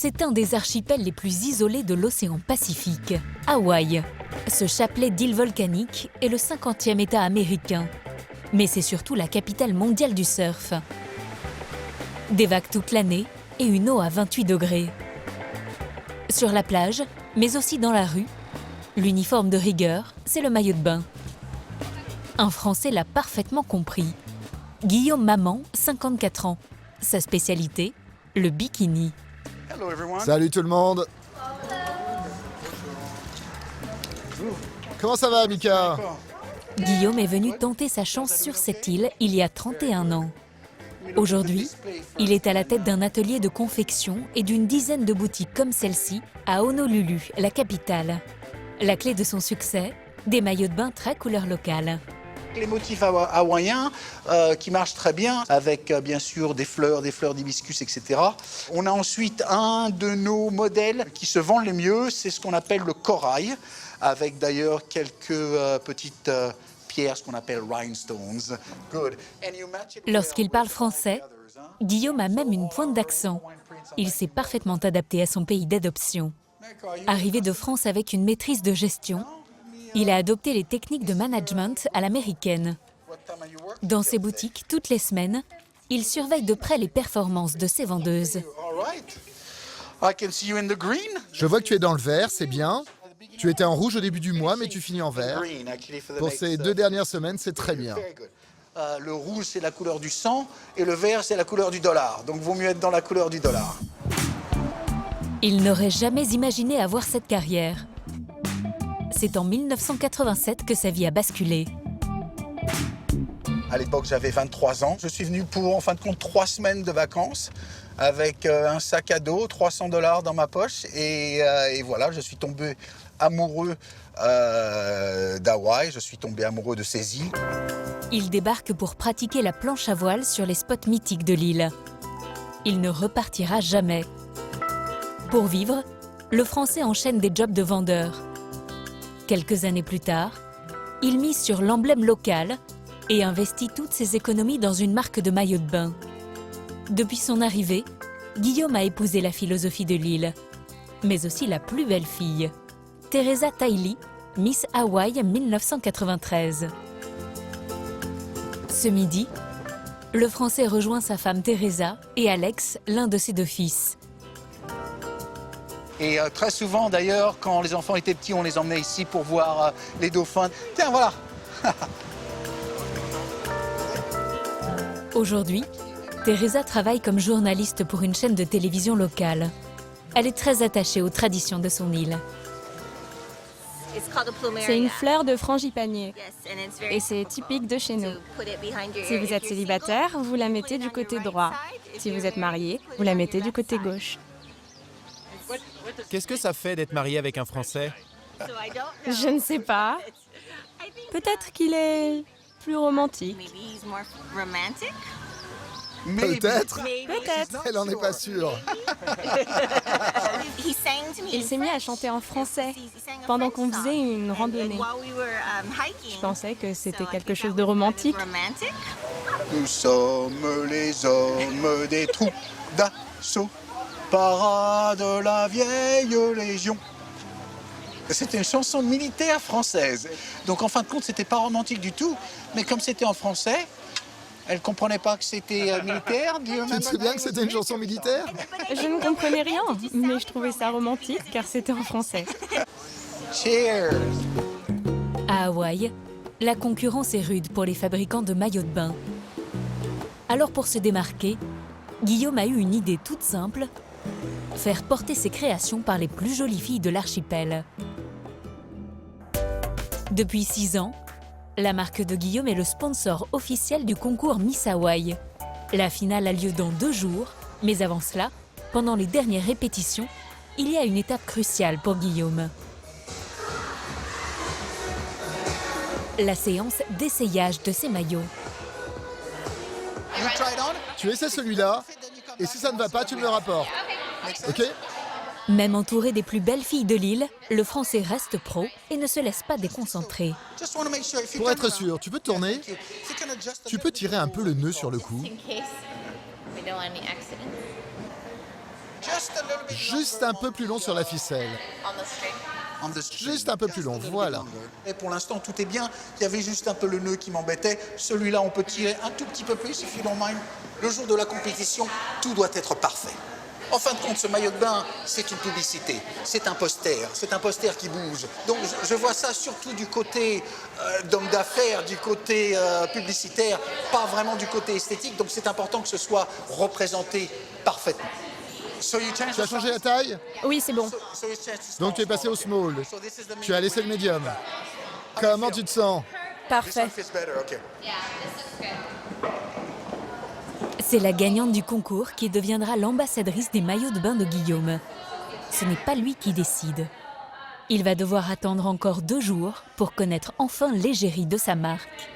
C'est un des archipels les plus isolés de l'océan Pacifique, Hawaï. Ce chapelet d'îles volcaniques est le 50e État américain. Mais c'est surtout la capitale mondiale du surf. Des vagues toute l'année et une eau à 28 degrés. Sur la plage, mais aussi dans la rue, l'uniforme de rigueur, c'est le maillot de bain. Un Français l'a parfaitement compris. Guillaume Maman, 54 ans. Sa spécialité, le bikini. Salut tout le monde. Comment ça va, Mika? Guillaume est venu tenter sa chance sur cette île il y a 31 ans. Aujourd'hui, il est à la tête d'un atelier de confection et d'une dizaine de boutiques comme celle-ci à Honolulu, la capitale. La clé de son succès, des maillots de bain très couleur locale. Les motifs hawaïens qui marchent très bien avec bien sûr des fleurs d'hibiscus, etc. On a ensuite un de nos modèles qui se vend le mieux, c'est ce qu'on appelle le corail, avec d'ailleurs quelques petites pierres, ce qu'on appelle rhinestones. Lorsqu'il parle français, Guillaume a même une pointe d'accent. Il s'est parfaitement adapté à son pays d'adoption. Arrivé de France avec une maîtrise de gestion, il a adopté les techniques de management à l'américaine. Dans ses boutiques, toutes les semaines, il surveille de près les performances de ses vendeuses. Je vois que tu es dans le vert, c'est bien. Tu étais en rouge au début du mois, mais tu finis en vert. Pour ces 2 dernières semaines, c'est très bien. Le rouge, c'est la couleur du sang, et le vert, c'est la couleur du dollar. Donc, vaut mieux être dans la couleur du dollar. Il n'aurait jamais imaginé avoir cette carrière. C'est en 1987 que sa vie a basculé. À l'époque, j'avais 23 ans. Je suis venu pour, en fin de compte, 3 semaines de vacances avec un sac à dos, $300 dans ma poche. Et voilà, je suis tombé amoureux d'Hawaï. Je suis tombé amoureux de ces îles. Il débarque pour pratiquer la planche à voile sur les spots mythiques de l'île. Il ne repartira jamais. Pour vivre, le Français enchaîne des jobs de vendeur. Quelques années plus tard, il mise sur l'emblème local et investit toutes ses économies dans une marque de maillots de bain. Depuis son arrivée, Guillaume a épousé la philosophie de l'île, mais aussi la plus belle fille, Teresa Taili, Miss Hawaï 1993. Ce midi, le Français rejoint sa femme Teresa et Alex, l'un de ses 2 fils. Et très souvent, d'ailleurs, quand les enfants étaient petits, on les emmenait ici pour voir les dauphins. Tiens, voilà. Aujourd'hui, Teresa travaille comme journaliste pour une chaîne de télévision locale. Elle est très attachée aux traditions de son île. C'est une fleur de frangipanier et c'est typique de chez nous. Si vous êtes célibataire, vous la mettez du côté droit. Si vous êtes marié, vous la mettez du côté gauche. Qu'est-ce que ça fait d'être marié avec un Français? Je ne sais pas. Peut-être qu'il est plus romantique. Peut-être. Peut-être. Elle n'en est pas sûre. Il s'est mis à chanter en français pendant qu'on faisait une randonnée. Je pensais que c'était quelque chose de romantique. Nous sommes les hommes des troupes d'assaut, parade de la vieille Légion. C'était une chanson militaire française. Donc en fin de compte, c'était pas romantique du tout. Mais comme c'était en français, elle comprenait pas que c'était militaire. Tu te souviens que c'était une chanson militaire? Je ne comprenais rien, mais je trouvais ça romantique car c'était en français. Cheers! À Hawaï, la concurrence est rude pour les fabricants de maillots de bain. Alors pour se démarquer, Guillaume a eu une idée toute simple: faire porter ses créations par les plus jolies filles de l'archipel. Depuis 6 ans, la marque de Guillaume est le sponsor officiel du concours Miss Hawaï. La finale a lieu dans 2 jours, mais avant cela, pendant les dernières répétitions, il y a une étape cruciale pour Guillaume. La séance d'essayage de ses maillots. Tu essaies celui-là, et si ça ne va pas, tu me le rapportes. Ok? Même entouré des plus belles filles de l'île, le Français reste pro et ne se laisse pas déconcentrer. Pour être sûr, tu peux te tourner? Tu peux tirer un peu le nœud sur le cou? Juste un peu plus long sur la ficelle. Juste un peu plus long, voilà. Et pour l'instant, tout est bien. Il y avait juste un peu le nœud qui m'embêtait. Celui-là, on peut tirer un tout petit peu plus, if you don't mind. Le jour de la compétition, tout doit être parfait. En fin de compte, ce maillot de bain, c'est une publicité. C'est un poster qui bouge. Donc, je vois ça surtout du côté d'homme d'affaires, du côté publicitaire, pas vraiment du côté esthétique. Donc, c'est important que ce soit représenté parfaitement. Tu as changé la taille? Oui, c'est bon. Donc tu es passé au small. Tu as laissé le médium. Comment tu te sens? Parfait. C'est la gagnante du concours qui deviendra l'ambassadrice des maillots de bain de Guillaume. Ce n'est pas lui qui décide. Il va devoir attendre encore 2 jours pour connaître enfin l'égérie de sa marque.